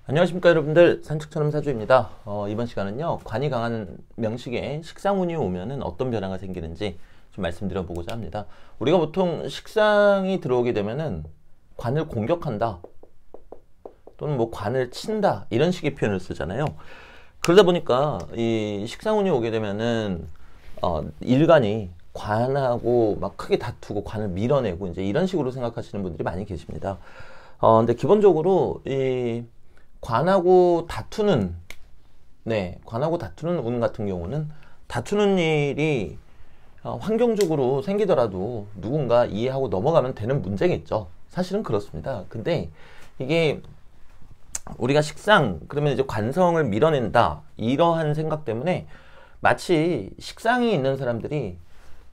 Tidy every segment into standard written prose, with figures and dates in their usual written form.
안녕하십니까 여러분들, 산책처럼 사주입니다. 이번 시간은요, 관이 강한 명식에 식상운이 오면은 어떤 변화가 생기는지 좀 말씀드려보고자 합니다. 우리가 보통 식상이 들어오게 되면은 관을 공격한다 또는 뭐 관을 친다 이런 식의 표현을 쓰잖아요. 그러다 보니까 이 식상운이 오게 되면은 일간이 관하고 막 크게 다투고 관을 밀어내고 이제 이런 식으로 생각하시는 분들이 많이 계십니다. 근데 기본적으로 이 관하고 다투는, 관하고 다투는 운 같은 경우는 다투는 일이 환경적으로 생기더라도 누군가 이해하고 넘어가면 되는 문제겠죠. 사실은 그렇습니다. 근데 이게 우리가 식상, 그러면 이제 관성을 밀어낸다, 이러한 생각 때문에 마치 식상이 있는 사람들이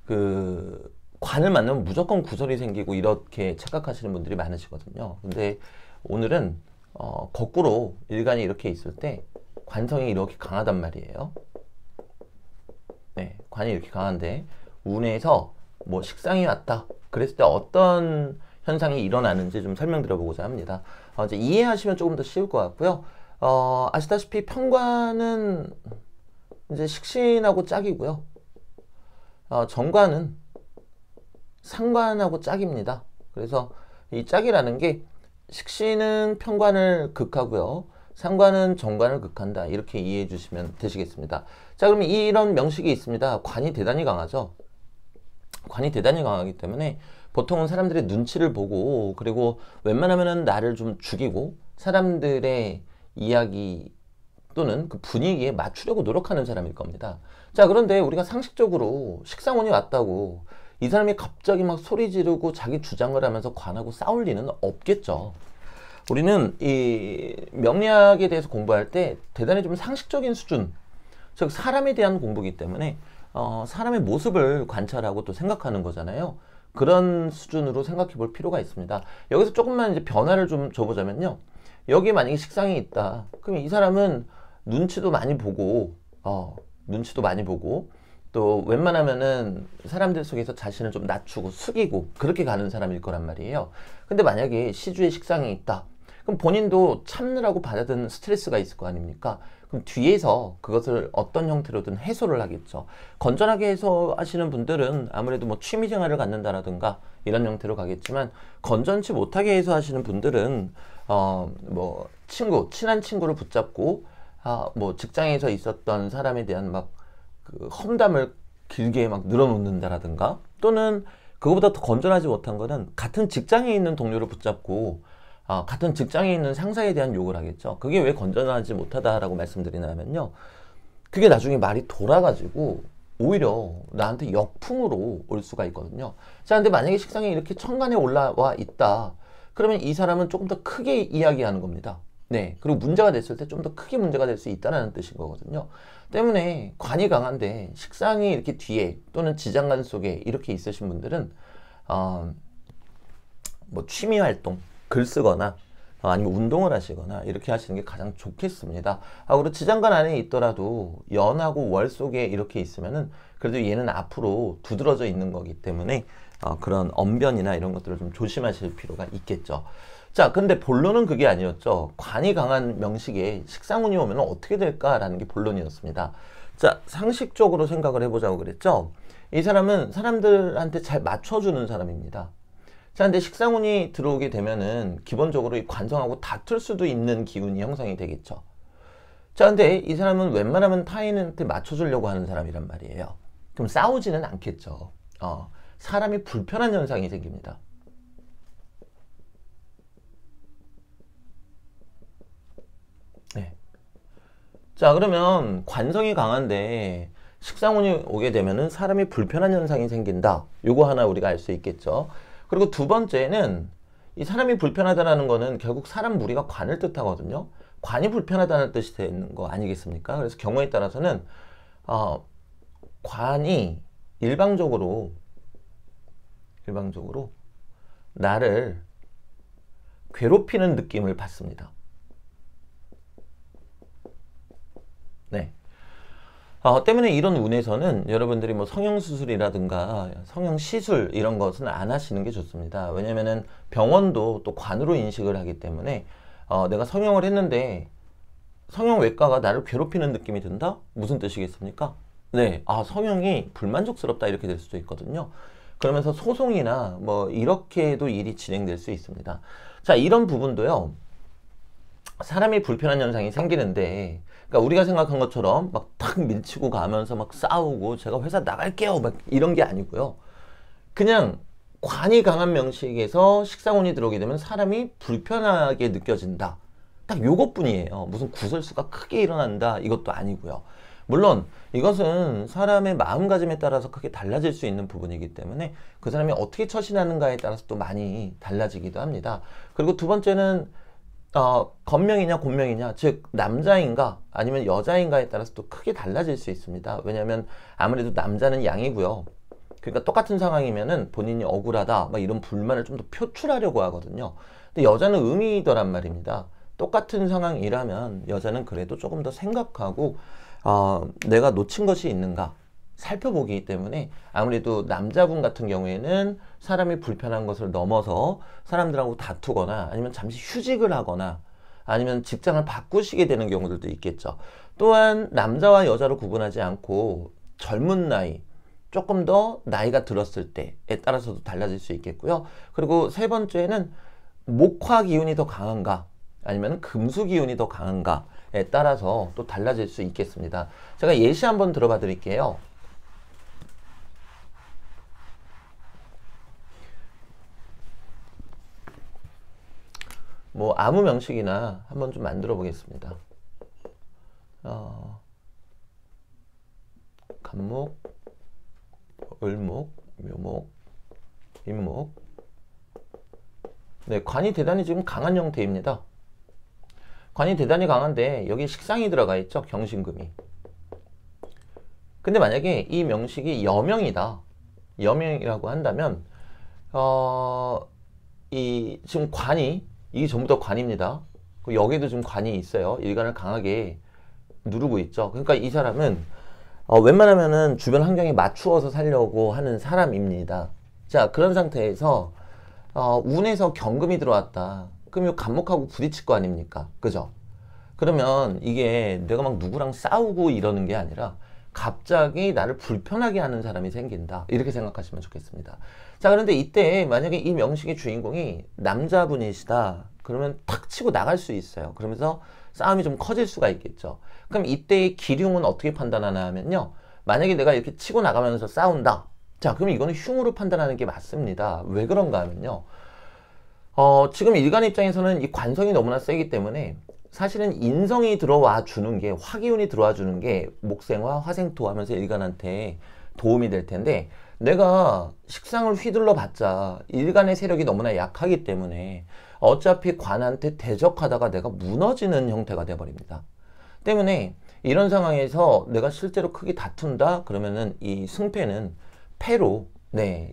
그 관을 만나면 무조건 구설이 생기고 이렇게 착각하시는 분들이 많으시거든요. 근데 오늘은 거꾸로 일간이 이렇게 있을 때 관성이 이렇게 강하단 말이에요. 관이 이렇게 강한데 운에서 뭐 식상이 왔다 그랬을 때 어떤 현상이 일어나는지 좀 설명드려보고자 합니다. 이제 이해하시면 조금 더 쉬울 것 같고요. 아시다시피 편관은 이제 식신하고 짝이고요. 정관은 상관하고 짝입니다. 그래서 이 짝이라는 게 식신은 편관을 극하고요, 상관은 정관을 극한다, 이렇게 이해해 주시면 되시겠습니다. 자, 그럼 이런 명식이 있습니다. 관이 대단히 강하죠. 관이 대단히 강하기 때문에 보통은 사람들의 눈치를 보고, 그리고 웬만하면은 나를 좀 죽이고 사람들의 이야기 또는 그 분위기에 맞추려고 노력하는 사람일 겁니다. 자, 그런데 우리가 상식적으로 식상운이 왔다고 이 사람이 갑자기 막 소리 지르고 자기 주장을 하면서 관하고 싸울 리는 없겠죠. 우리는 이 명리학에 대해서 공부할 때 대단히 좀 상식적인 수준, 즉 사람에 대한 공부이기 때문에 사람의 모습을 관찰하고 또 생각하는 거잖아요. 그런 수준으로 생각해 볼 필요가 있습니다. 여기서 조금만 이제 변화를 좀 줘보자면요, 여기에 만약에 식상이 있다, 그럼 이 사람은 눈치도 많이 보고 또 웬만하면은 사람들 속에서 자신을 좀 낮추고 숙이고 그렇게 가는 사람일 거란 말이에요. 근데 만약에 시주에 식상이 있다, 그럼 본인도 참느라고 받아든 스트레스가 있을 거 아닙니까? 그럼 뒤에서 그것을 어떤 형태로든 해소를 하겠죠. 건전하게 해소하시는 분들은 아무래도 뭐 취미생활을 갖는다라든가 이런 형태로 가겠지만, 건전치 못하게 해소하시는 분들은 뭐 친한 친구를 붙잡고 뭐 직장에서 있었던 사람에 대한 막 그 험담을 길게 막 늘어놓는다라든가, 또는 그거보다 더 건전하지 못한 거는 같은 직장에 있는 동료를 붙잡고 같은 직장에 있는 상사에 대한 욕을 하겠죠. 그게 왜 건전하지 못하다라고 말씀드리냐면요, 그게 나중에 말이 돌아가지고 오히려 나한테 역풍으로 올 수가 있거든요. 자, 근데 만약에 식상에 이렇게 천간에 올라와 있다, 그러면 이 사람은 조금 더 크게 이야기하는 겁니다. 그리고 문제가 됐을 때 좀 더 크게 문제가 될 수 있다는 뜻인 거거든요. 때문에 관이 강한데 식상이 이렇게 뒤에 또는 지장간 속에 이렇게 있으신 분들은 뭐 취미 활동, 글 쓰거나 아니면 운동을 하시거나 이렇게 하시는 게 가장 좋겠습니다. 그리고 지장간 안에 있더라도 연하고 월 속에 이렇게 있으면은 그래도 얘는 앞으로 두드러져 있는 거기 때문에 그런 언변이나 이런 것들을 좀 조심하실 필요가 있겠죠. 자, 근데 본론은 그게 아니었죠. 관이 강한 명식에 식상운이 오면 어떻게 될까라는 게 본론이었습니다. 자, 상식적으로 생각을 해보자고 그랬죠. 이 사람은 사람들한테 잘 맞춰주는 사람입니다. 자, 근데 식상운이 들어오게 되면은 기본적으로 이 관성하고 다툴 수도 있는 기운이 형성이 되겠죠. 자, 근데 이 사람은 웬만하면 타인한테 맞춰주려고 하는 사람이란 말이에요. 그럼 싸우지는 않겠죠. 사람이 불편한 현상이 생깁니다. 자, 그러면 관성이 강한데 식상운이 오게 되면은 사람이 불편한 현상이 생긴다, 요거 하나 우리가 알 수 있겠죠. 그리고 두 번째는 이 사람이 불편하다라는 거는 결국 사람 무리가 관을 뜻하거든요. 관이 불편하다는 뜻이 되는 거 아니겠습니까? 그래서 경우에 따라서는 관이 일방적으로 나를 괴롭히는 느낌을 받습니다. 때문에 이런 운에서는 여러분들이 뭐 성형수술이라든가 성형시술 이런 것은 안 하시는 게 좋습니다. 왜냐면은 병원도 또 관으로 인식을 하기 때문에 내가 성형을 했는데 성형외과가 나를 괴롭히는 느낌이 든다? 무슨 뜻이겠습니까? 네, 성형이 불만족스럽다 이렇게 될 수도 있거든요. 그러면서 소송이나 뭐 이렇게도 일이 진행될 수 있습니다. 자, 이런 부분도요. 사람이 불편한 현상이 생기는데, 그러니까 우리가 생각한 것처럼 막 탁 밀치고 가면서 막 싸우고 제가 회사 나갈게요 막 이런 게 아니고요. 그냥 관이 강한 명식에서 식상운이 들어오게 되면 사람이 불편하게 느껴진다. 딱 요것뿐이에요. 무슨 구설수가 크게 일어난다 이것도 아니고요. 물론 이것은 사람의 마음가짐에 따라서 크게 달라질 수 있는 부분이기 때문에 그 사람이 어떻게 처신하는가에 따라서 또 많이 달라지기도 합니다. 그리고 두 번째는 겉명이냐 곤명이냐, 즉 남자인가 아니면 여자인가에 따라서 또 크게 달라질 수 있습니다. 왜냐하면 아무래도 남자는 양이고요. 그러니까 똑같은 상황이면은 본인이 억울하다 막 이런 불만을 좀 더 표출하려고 하거든요. 근데 여자는 음이더란 말입니다. 똑같은 상황이라면 여자는 그래도 조금 더 생각하고 내가 놓친 것이 있는가 살펴보기 때문에 아무래도 남자분 같은 경우에는 사람이 불편한 것을 넘어서 사람들하고 다투거나 아니면 잠시 휴직을 하거나 아니면 직장을 바꾸시게 되는 경우들도 있겠죠. 또한 남자와 여자로 구분하지 않고 젊은 나이, 조금 더 나이가 들었을 때에 따라서도 달라질 수 있겠고요. 그리고 세 번째는 목화 기운이 더 강한가 아니면 금수 기운이 더 강한가에 따라서 또 달라질 수 있겠습니다. 제가 예시 한번 들어봐 드릴게요. 뭐 아무 명식이나 한번 좀 만들어 보겠습니다. 간목, 을목, 묘목, 임목. 네, 관이 대단히 지금 강한 형태입니다. 관이 대단히 강한데 여기 식상이 들어가 있죠. 경신금이. 근데 만약에 이 명식이 여명이다. 여명이라고 한다면 이 지금 관이 이게 전부 다 관입니다. 여기도 지금 관이 있어요. 일간을 강하게 누르고 있죠. 그러니까 이 사람은 웬만하면은 주변 환경에 맞추어서 살려고 하는 사람입니다. 자, 그런 상태에서 운에서 경금이 들어왔다. 그럼 이 간목하고 부딪힐 거 아닙니까? 그죠? 그러면 이게 내가 막 누구랑 싸우고 이러는 게 아니라 갑자기 나를 불편하게 하는 사람이 생긴다. 이렇게 생각하시면 좋겠습니다. 자, 그런데 이때 만약에 이 명식의 주인공이 남자분이시다. 그러면 탁 치고 나갈 수 있어요. 그러면서 싸움이 좀 커질 수가 있겠죠. 그럼 이때의 기륭은 어떻게 판단하나 하면요. 만약에 내가 이렇게 치고 나가면서 싸운다. 자, 그럼 이거는 흉으로 판단하는 게 맞습니다. 왜 그런가 하면요. 지금 일간 입장에서는 이 관성이 너무나 세기 때문에 사실은 인성이 들어와 주는 게, 화기운이 들어와 주는 게 목생화, 화생토 하면서 일간한테 도움이 될 텐데, 내가 식상을 휘둘러 봤자 일간의 세력이 너무나 약하기 때문에 어차피 관한테 대적하다가 내가 무너지는 형태가 돼버립니다. 때문에 이런 상황에서 내가 실제로 크게 다툰다 그러면은 이 승패는 패로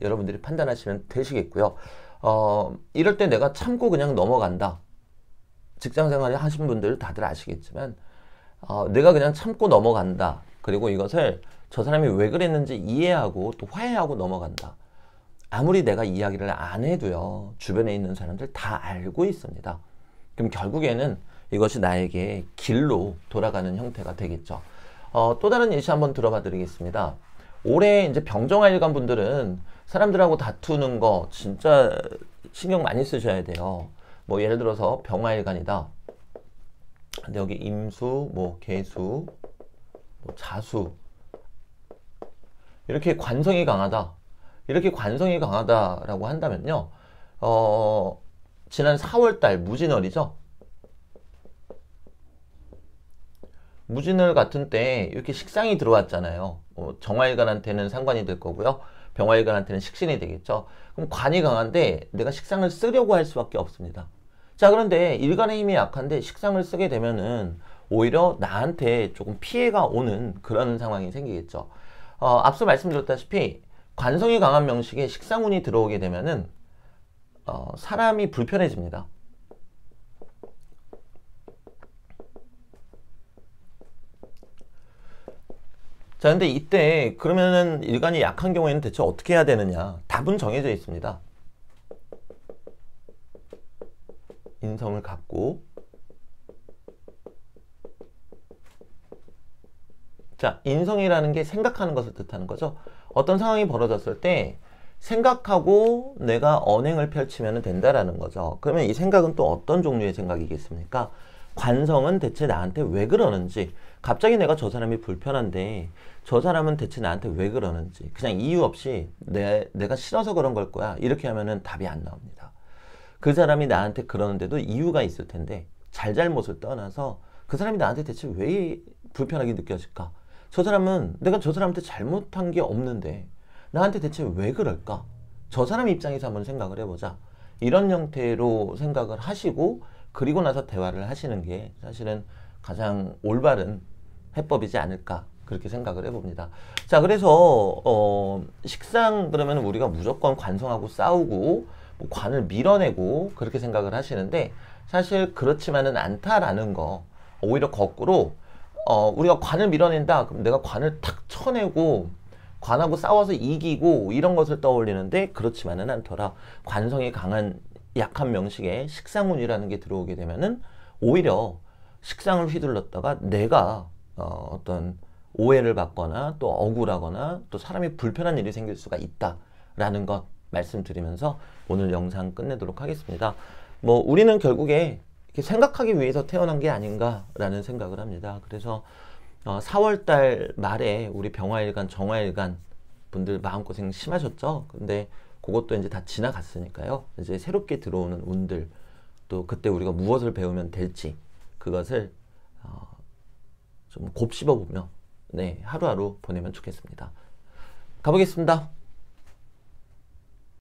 여러분들이 판단하시면 되시겠고요. 이럴 때 내가 참고 그냥 넘어간다. 직장생활을 하신 분들 다들 아시겠지만 내가 그냥 참고 넘어간다. 그리고 이것을 저 사람이 왜 그랬는지 이해하고 또 화해하고 넘어간다. 아무리 내가 이야기를 안 해도요. 주변에 있는 사람들 다 알고 있습니다. 그럼 결국에는 이것이 나에게 길로 돌아가는 형태가 되겠죠. 또 다른 예시 한번 들어봐 드리겠습니다. 올해 이제 병정화일간 분들은 사람들하고 다투는 거 진짜 신경 많이 쓰셔야 돼요. 뭐 예를 들어서 병화일간이다. 근데 여기 임수, 뭐 계수, 뭐 자수 이렇게 관성이 강하다. 이렇게 관성이 강하다라고 한다면요. 지난 4월달 무진월이죠. 무진월 같은 때 이렇게 식상이 들어왔잖아요. 정화일간한테는 상관이 될 거고요. 병화일간한테는 식신이 되겠죠. 그럼 관이 강한데 내가 식상을 쓰려고 할 수밖에 없습니다. 자, 그런데 일간의 힘이 약한데 식상을 쓰게 되면은 오히려 나한테 조금 피해가 오는 그런 상황이 생기겠죠. 앞서 말씀드렸다시피 관성이 강한 명식에 식상운이 들어오게 되면은 사람이 불편해집니다. 자, 근데 이때 그러면은 일간이 약한 경우에는 대체 어떻게 해야 되느냐? 답은 정해져 있습니다. 인성을 갖고 자, 인성이라는 게 생각하는 것을 뜻하는 거죠. 어떤 상황이 벌어졌을 때 생각하고 내가 언행을 펼치면 된다라는 거죠. 그러면 이 생각은 또 어떤 종류의 생각이겠습니까? 관성은 대체 나한테 왜 그러는지, 갑자기 내가 저 사람이 불편한데 저 사람은 대체 나한테 왜 그러는지, 그냥 이유 없이 내가 싫어서 그런 걸 거야, 이렇게 하면은 답이 안 나옵니다. 그 사람이 나한테 그러는데도 이유가 있을 텐데 잘잘못을 떠나서 그 사람이 나한테 대체 왜 불편하게 느껴질까? 저 사람은 내가 저 사람한테 잘못한 게 없는데 나한테 대체 왜 그럴까? 저 사람 입장에서 한번 생각을 해보자. 이런 형태로 생각을 하시고 그리고 나서 대화를 하시는 게 사실은 가장 올바른 해법이지 않을까, 그렇게 생각을 해봅니다. 자, 그래서 식상 그러면 우리가 무조건 관성하고 싸우고 뭐 관을 밀어내고 그렇게 생각을 하시는데 사실 그렇지만은 않다라는 거. 오히려 거꾸로 우리가 관을 밀어낸다, 그럼 내가 관을 탁 쳐내고 관하고 싸워서 이기고 이런 것을 떠올리는데 그렇지만은 않더라. 관성이 강한 약한 명식에 식상운이라는 게 들어오게 되면은 오히려 식상을 휘둘렀다가 내가 어떤 오해를 받거나 또 억울하거나 또 사람이 불편한 일이 생길 수가 있다라는 것 말씀드리면서 오늘 영상 끝내도록 하겠습니다. 뭐 우리는 결국에 이렇게 생각하기 위해서 태어난 게 아닌가라는 생각을 합니다. 그래서 4월달 말에 우리 병화일간, 정화일간 분들 마음고생 심하셨죠? 근데 그것도 이제 다 지나갔으니까요. 이제 새롭게 들어오는 운들, 또 그때 우리가 무엇을 배우면 될지 그것을 좀 곱씹어 보며 네, 하루하루 보내면 좋겠습니다. 가보겠습니다.